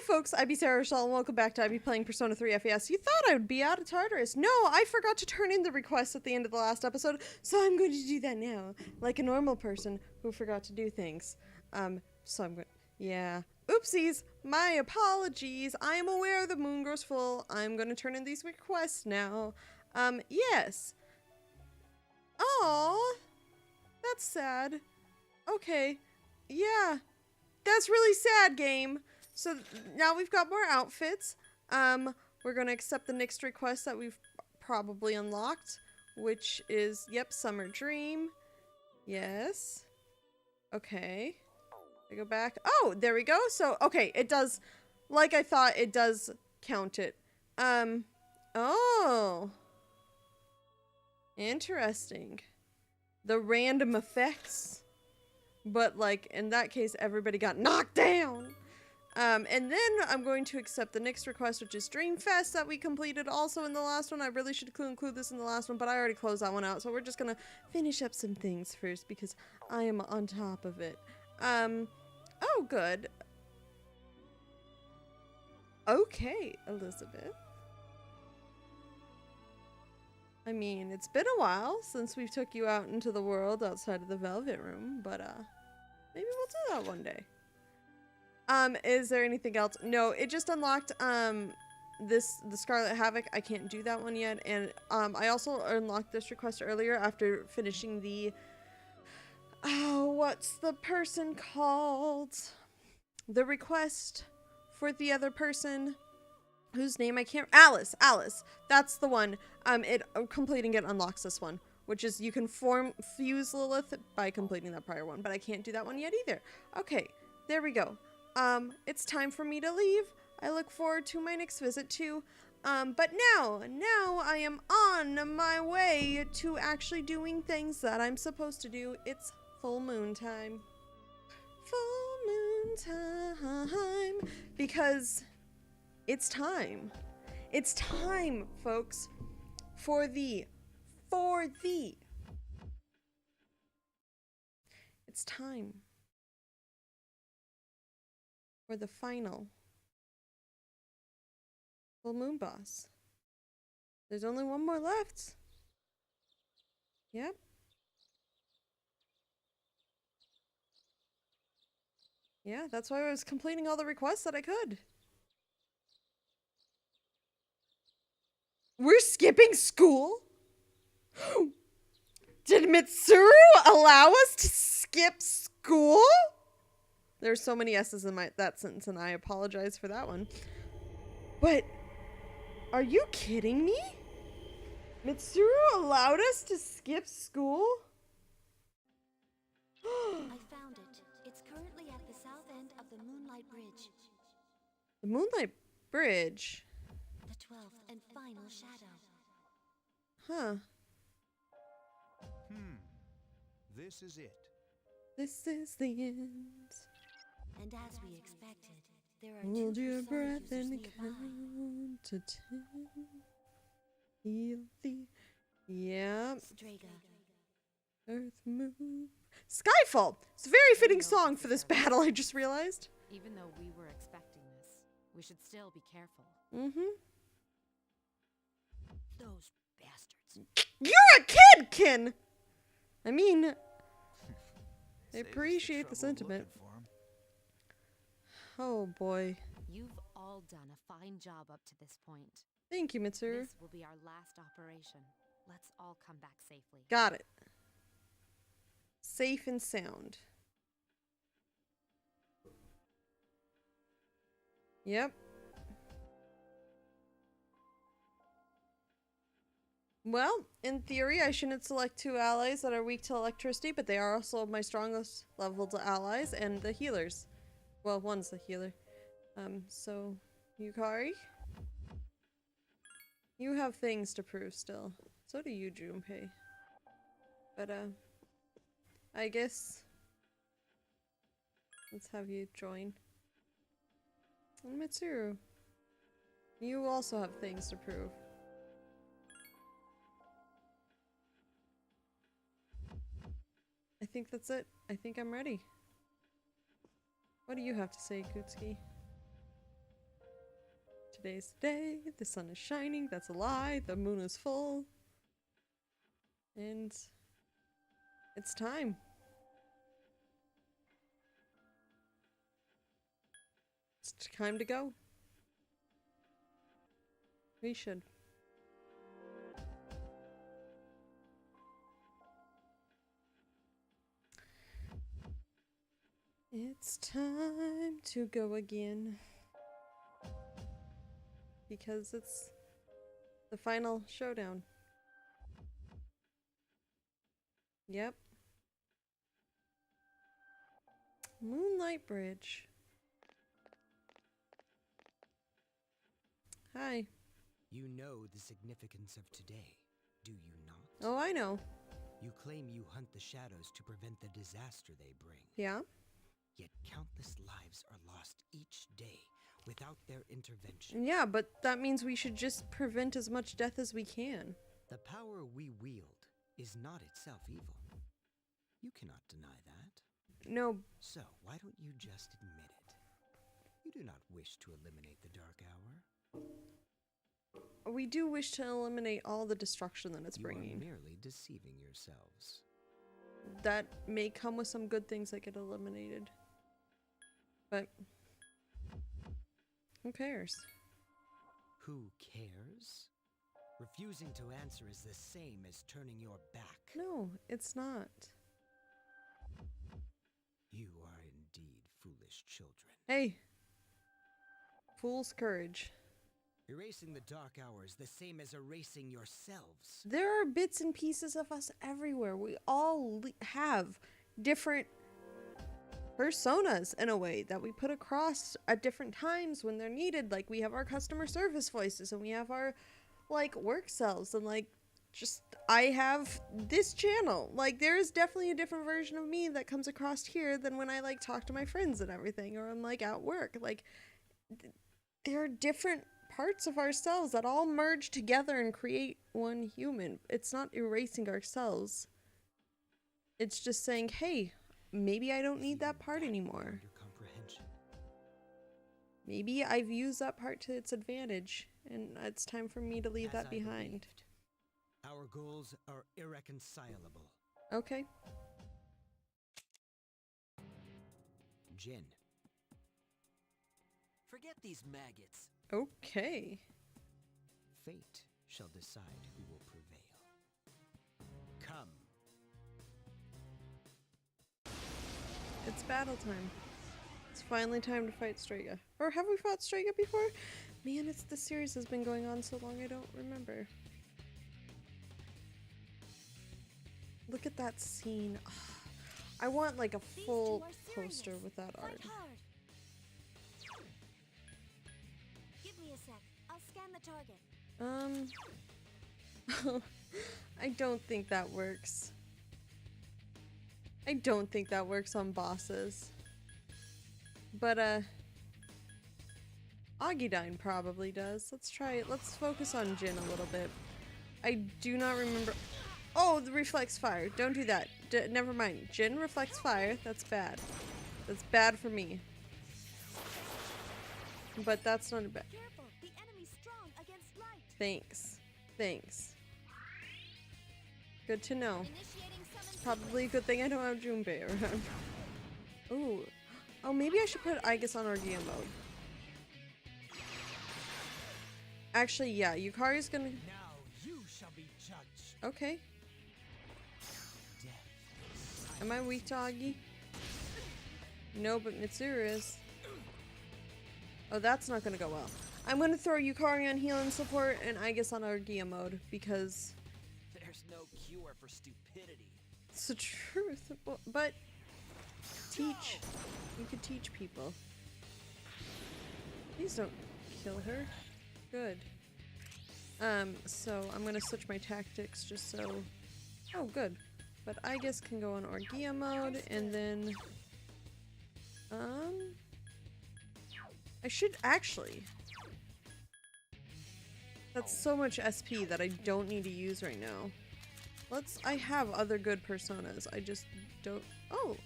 folks, IB Sarah Rochelle, and welcome back to IB Playing Persona 3 FES. You thought I would be out of Tartarus. No, I forgot to turn in the request at the end of the last episode, so I'm going to do that now, like a normal person who forgot to do things. Yeah. Oopsies, my apologies. I am aware the moon grows full. I'm going to turn in these requests now. Yes. Aw, that's sad. Okay, yeah, that's really sad, game. So now we've got more outfits. We're gonna accept the next request that we've probably unlocked, which is, yep, Summer Dream. Yes. Okay. I go back. Oh, there we go. So, okay, it does, like I thought, it does count it. Oh. Interesting. The random effects. But, like, in that case, everybody got knocked down. And then I'm going to accept the next request, which is Dreamfest that we completed also in the last one. I really should include this in the last one, but I already closed that one out. So we're just going to finish up some things first because I am on top of it. Oh, good. Okay, Elizabeth. I mean, it's been a while since we took you out into the world outside of the Velvet Room, but, maybe we'll do that one day. Is there anything else? No, it just unlocked, the Scarlet Havoc. I can't do that one yet. And, I also unlocked this request earlier after finishing the, oh, what's the person called? The request for the other person whose name I can't, Alice, that's the one. Completing it unlocks this one, which is you can fuse Lilith by completing that prior one, but I can't do that one yet either. Okay, there we go. It's time for me to leave. I look forward to my next visit too. But now I am on my way to actually doing things that I'm supposed to do. It's full moon time. Full moon time. Because it's time. It's time, folks, for the it's time for the final full moon boss. There's only one more left. Yep. Yeah, that's why I was completing all the requests that I could. We're skipping school? Did Mitsuru allow us to skip school? There's so many S's in that sentence, and I apologize for that one. But, are you kidding me? Mitsuru allowed us to skip school? I found it. It's currently at the south end of the Moonlight Bridge. The Moonlight Bridge? The 12th and final shadow. Huh. This is it. This is the end. And as we expected, there are Hold two your persona breath users and nearby. count to 10. Feel the... Yeah. Strega. Earth move. Skyfall! It's a very fitting song for this battle, I just realized. Even though we were expecting this, we should still be careful. Mm-hmm. Those bastards. You're a kid, Kin! I mean, I Saves us appreciate the trouble sentiment. looking for 'em. Oh boy. You've all done a fine job up to this point. Thank you, Mitsuru. This will be our last operation. Let's all come back safely. Got it. Safe and sound. Yep. Well, in theory, I shouldn't select two allies that are weak to electricity, but they are also my strongest leveled allies and the healers. Well, one's the healer. So, Yukari? You have things to prove still. So do you, Junpei. But, I guess... let's have you join. And Mitsuru. You also have things to prove. I think that's it. I think I'm ready. What do you have to say, Kutsuki? Today's the day. The sun is shining. That's a lie. The moon is full. And it's time. It's time to go. We should. It's time to go again. Because it's the final showdown. Yep. Moonlight Bridge. Hi. You know the significance of today, do you not? Oh, I know. You claim you hunt the shadows to prevent the disaster they bring. Yeah? Yet countless lives are lost each day without their intervention. Yeah, but that means we should just prevent as much death as we can. The power we wield is not itself evil. You cannot deny that. No. So, why don't you just admit it? You do not wish to eliminate the Dark Hour. We do wish to eliminate all the destruction that it's bringing. You are merely deceiving yourselves. That may come with some good things that get eliminated. But who cares? Who cares? Refusing to answer is the same as turning your back. No, it's not. You are indeed foolish children. Hey! Fool's courage. Erasing the Dark Hour is the same as erasing yourselves. There are bits and pieces of us everywhere. We all have different personas in a way that we put across at different times when they're needed. Like we have our customer service voices and we have our like work selves and like just I have this channel. Like there is definitely a different version of me that comes across here than when I like talk to my friends and everything or I'm like at work. Like there are different parts of ourselves that all merge together and create one human. It's not erasing ourselves. It's just saying, hey, maybe I don't need that part anymore. Your comprehension. Maybe I've used that part to its advantage, and it's time for me to leave that behind. Believed, our goals are irreconcilable. Okay. Jin. Forget these maggots. Okay. Fate shall decide who will prevail. Come. It's battle time. It's finally time to fight Strega. Or have we fought Strega before? Man, this series has been going on so long I don't remember. Look at that scene. I want like a full poster with that art. Give me a sec. I'll scan the target. I don't think that works. I don't think that works on bosses. But, Agidine probably does. Let's try it. Let's focus on Jin a little bit. I do not remember. Oh, the reflex fire. Don't do that. Never mind. Jin reflects fire. That's bad. That's bad for me. But that's not a bad. Careful, the enemy's strong against light. Thanks. Thanks. Good to know. Initiating summon Probably a good thing I don't have Junpei around. Ooh. Oh, maybe I should put Aegis on Orgia mode. Actually, yeah, Yukari's gonna... Now you shall be judged. Okay. Death. Am I weak to Agi? No, but Mitsuru is. Oh, that's not gonna go well. I'm gonna throw Yukari on heal and support and Aegis on Orgia mode because... There's no cure for stupidity. It's the truth. But... Teach. You could teach people. Please don't kill her. Good. So I'm gonna switch my tactics just so... Oh, good. But Aegis can go on Orgia mode, and then... I should actually... That's so much SP that I don't need to use right now. I have other good personas, I just don't... Oh!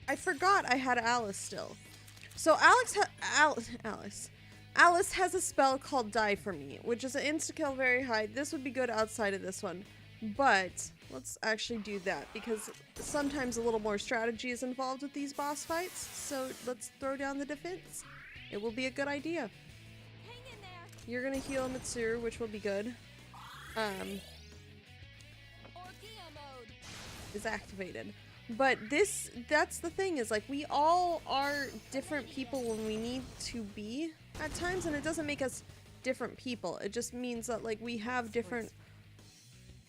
I forgot I had Alice still. So Alex Alice has a spell called Die For Me, which is an insta-kill very high. This would be good outside of this one. But let's actually do that because sometimes a little more strategy is involved with these boss fights. So let's throw down the defense. It will be a good idea. Hang in there. You're gonna heal Mitsuru, which will be good. Orgia mode. Is activated. But that's the thing, is like we all are different people when we need to be at times, and it doesn't make us different people. It just means that like we have different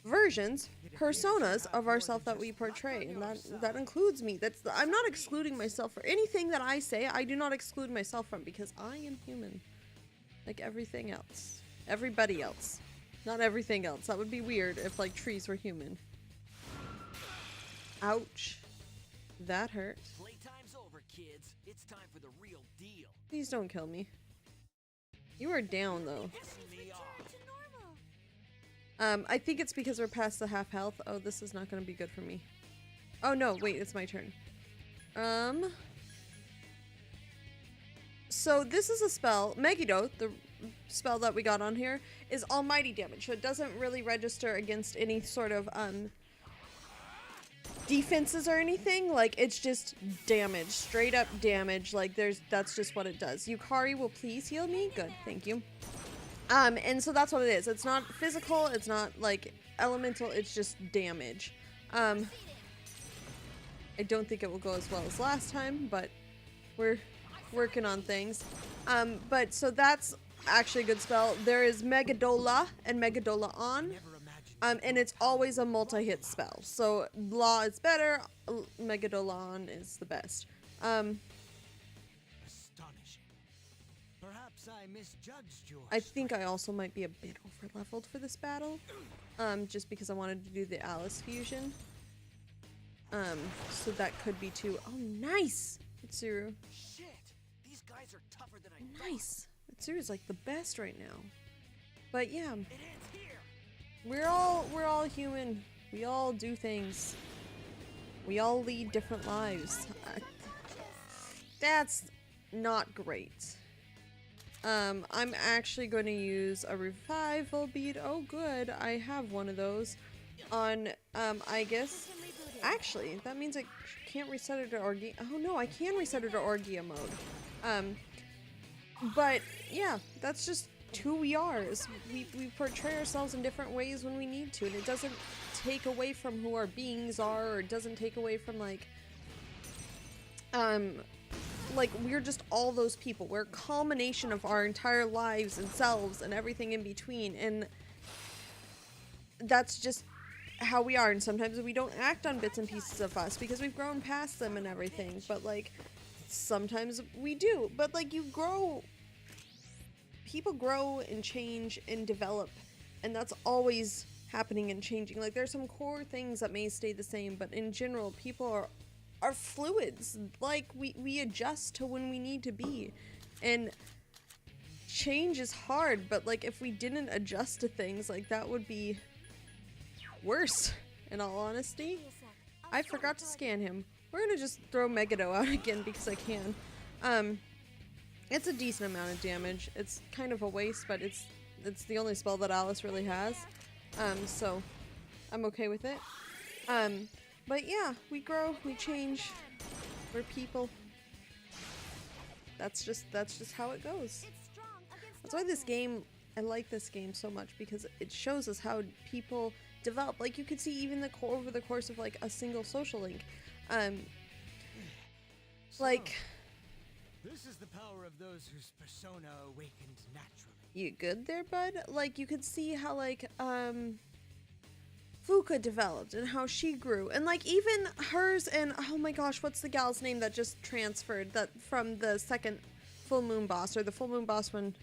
versions, personas of ourselves that we portray, and that includes me. I'm not excluding myself for anything that I say. I do not exclude myself from, because I am human, like everything else, everybody else, not everything else. That would be weird if like trees were human. Ouch, that hurt. Playtime's over, kids. It's time for the real deal. Please don't kill me. You are down though. Pissing me off. Return to normal. I think it's because we're past the half health. Oh, this is not gonna be good for me. Oh no, wait, it's my turn. So this is a spell, Megiddo, the spell that we got on here, is almighty damage. So it doesn't really register against any sort of, defenses or anything. Like, it's just damage, straight up damage. Like, that's just what it does. Yukari will please heal me. Good, thank you. And so that's what it is. It's not physical, it's not like elemental, it's just damage. I don't think it will go as well as last time, but we're working on things. But so that's actually a good spell. There is Megadola and Megadola on. And it's always a multi-hit spell. So Law is better, Megadolon is the best. Astonishing. Perhaps I misjudged your I think I also might be a bit over-leveled for this battle. Just because I wanted to do the Alice fusion. So that could be too. Oh, nice! Mitsuru. Shit! These guys are tougher than I thought. Nice! Mitsuru's like the best right now. But yeah. It ends here. We're all human. We all do things. We all lead different lives. That's not great. I'm actually going to use a revival bead. Oh good, I have one of those on I guess. Actually, that means I can't reset it to Orgia. Oh no, I can reset it to Orgia mode. But yeah, that's just who we are. Is we portray ourselves in different ways when we need to, and it doesn't take away from who our beings are, or it doesn't take away from like we're just all those people. We're a culmination of our entire lives and selves and everything in between, and that's just how we are. And sometimes we don't act on bits and pieces of us because we've grown past them and everything, but like sometimes we do. But like people grow and change and develop, and that's always happening and changing. Like there's some core things that may stay the same, but in general people are fluids. Like we adjust to when we need to be, and change is hard, but like if we didn't adjust to things, like that would be worse, in all honesty. I forgot to scan him. We're gonna just throw Megiddo out again because I can. It's a decent amount of damage. It's kind of a waste, but it's the only spell that Alice really has. So I'm okay with it. But yeah, we grow, we change, we're people. That's just how it goes. That's why this game, I like this game so much, because it shows us how people develop. Like you could see even over the course of like a single social link. Like, this is the power of those whose persona awakened naturally. you good there, bud? Like you could see how like Fuka developed and how she grew, and like even hers, and oh my gosh, what's the gal's name that just transferred that from the second full moon boss, or the full moon boss when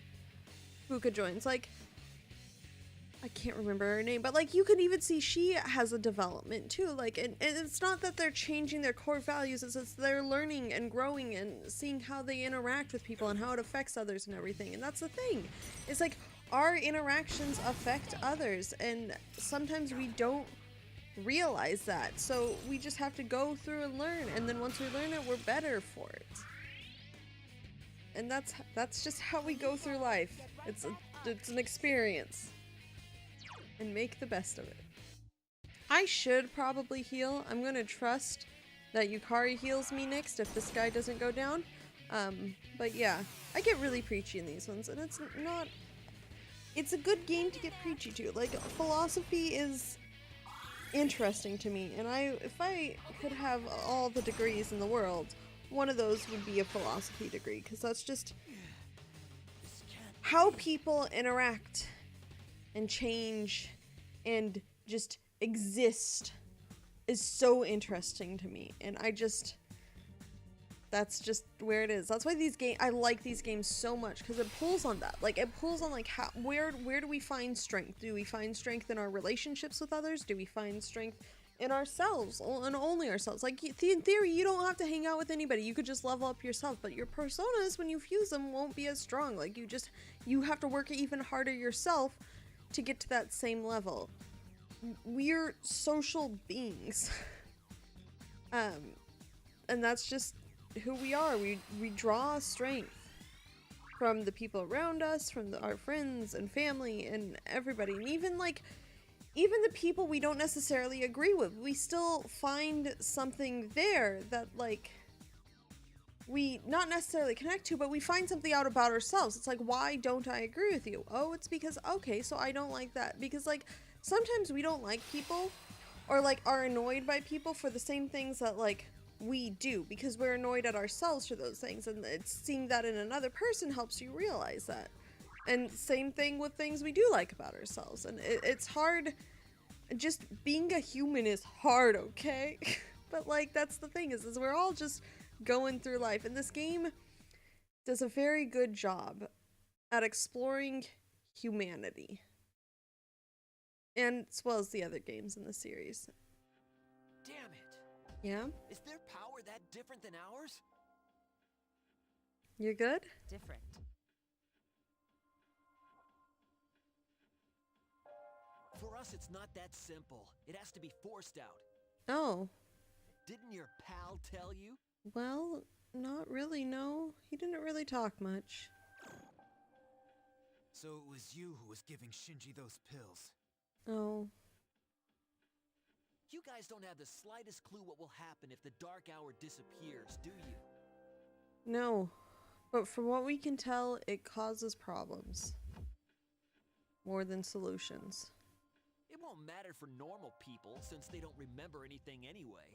Fuka joins? Like I can't remember her name, but like you can even see she has a development too. Like, and it's not that they're changing their core values, it's they're learning and growing and seeing how they interact with people and how it affects others and everything. And that's the thing. It's like our interactions affect others, and sometimes we don't realize that. So we just have to go through and learn, and then once we learn it, we're better for it. And that's just how we go through life. It's an experience. And make the best of it. I should probably heal. I'm gonna trust that Yukari heals me next if this guy doesn't go down. But yeah, I get really preachy in these ones, and it's not... It's a good game to get preachy to. Like, philosophy is interesting to me, and if I could have all the degrees in the world, one of those would be a philosophy degree, because that's just how people interact and change and just exist is so interesting to me, and that's just where it is. That's why I like these games so much, because it pulls on that. Like, it pulls on, like, where do we find strength? Do we find strength in our relationships with others? Do we find strength in ourselves and only ourselves? Like, in theory, you don't have to hang out with anybody. You could just level up yourself, but your personas, when you fuse them, won't be as strong. Like, you have to work even harder yourself to get to that same level. We're social beings. And that's just who we are. We draw strength from the people around us, from our friends and family and everybody, and even the people we don't necessarily agree with, we still find something there that, like, we not necessarily connect to, but we find something out about ourselves. It's like, why don't I agree with you? Oh, it's because, okay, so I don't like that. Because, like, sometimes we don't like people, or, like, are annoyed by people for the same things that, like, we do, because we're annoyed at ourselves for those things, and seeing that in another person helps you realize that. And same thing with things we do like about ourselves, and it's hard. Just being a human is hard, okay? But, like, that's the thing, is we're all just going through life, and this game does a very good job at exploring humanity, and as well as the other games in the series. Damn it! Yeah? Is their power that different than ours? You're good? Different. For us, it's not that simple. It has to be forced out. Oh. Didn't your pal tell you? Well, not really, no. He didn't really talk much. So it was you who was giving Shinji those pills. Oh. You guys don't have the slightest clue what will happen if the Dark Hour disappears, do you? No. But from what we can tell, it causes problems. More than solutions. It won't matter for normal people, since they don't remember anything anyway.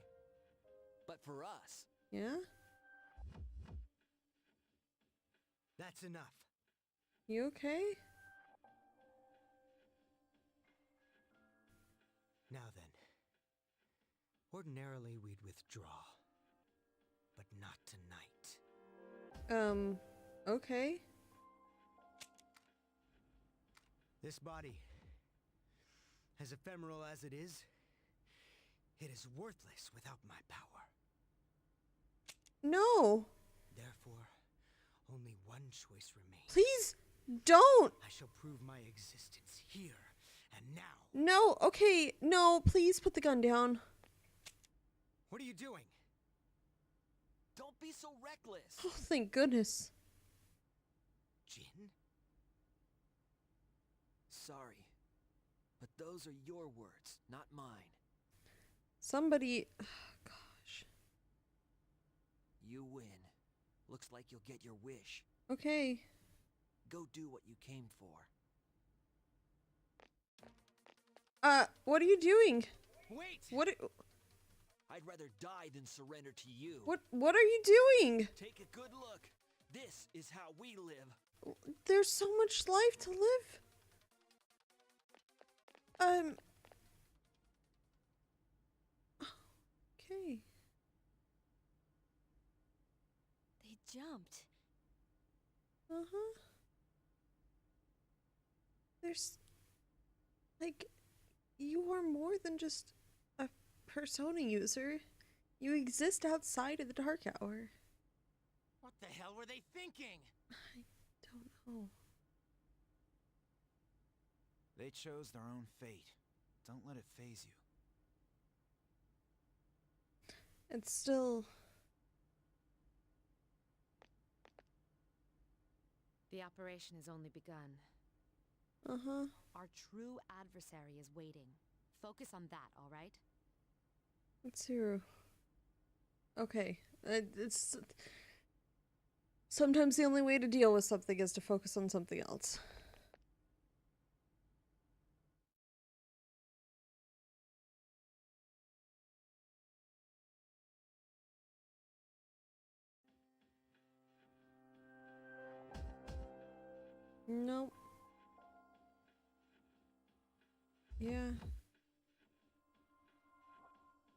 But for us... Yeah? That's enough. You okay? Now then. Ordinarily we'd withdraw. But not tonight. Okay. This body, as ephemeral as it is worthless without my power. No! Therefore, only one choice remains. Please don't! I shall prove my existence here and now. No, okay, no, please put the gun down. What are you doing? Don't be so reckless! Oh, thank goodness. Jin? Sorry, but those are your words, not mine. Somebody... gosh. You win. Looks like you'll get your wish. Okay. Go do what you came for. What are you doing? Wait! I'd rather die than surrender to you. What are you doing? Take a good look. This is how we live. There's so much life to live. Okay. They jumped. Uh-huh. There's... like... you are more than just a persona user. You exist outside of the Dark Hour. What the hell were they thinking? I don't know. They chose their own fate. Don't let it faze you. It's still... The operation has only begun. Uh-huh. Our true adversary is waiting. Focus on that, all right? Let's see her. Okay. It's sometimes the only way to deal with something is to focus on something else. Nope. Yeah.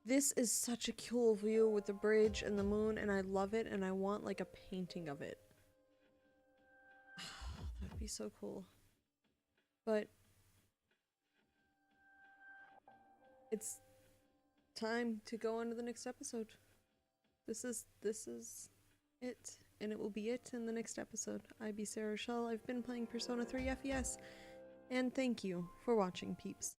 This is such a cool view with the bridge and the moon, and I love it, and I want like a painting of it. That'd be so cool. But it's time to go on to the next episode. This is it, and it will be it in the next episode. I be Sarah Shell. I've been playing Persona 3 FES, and thank you for watching, peeps.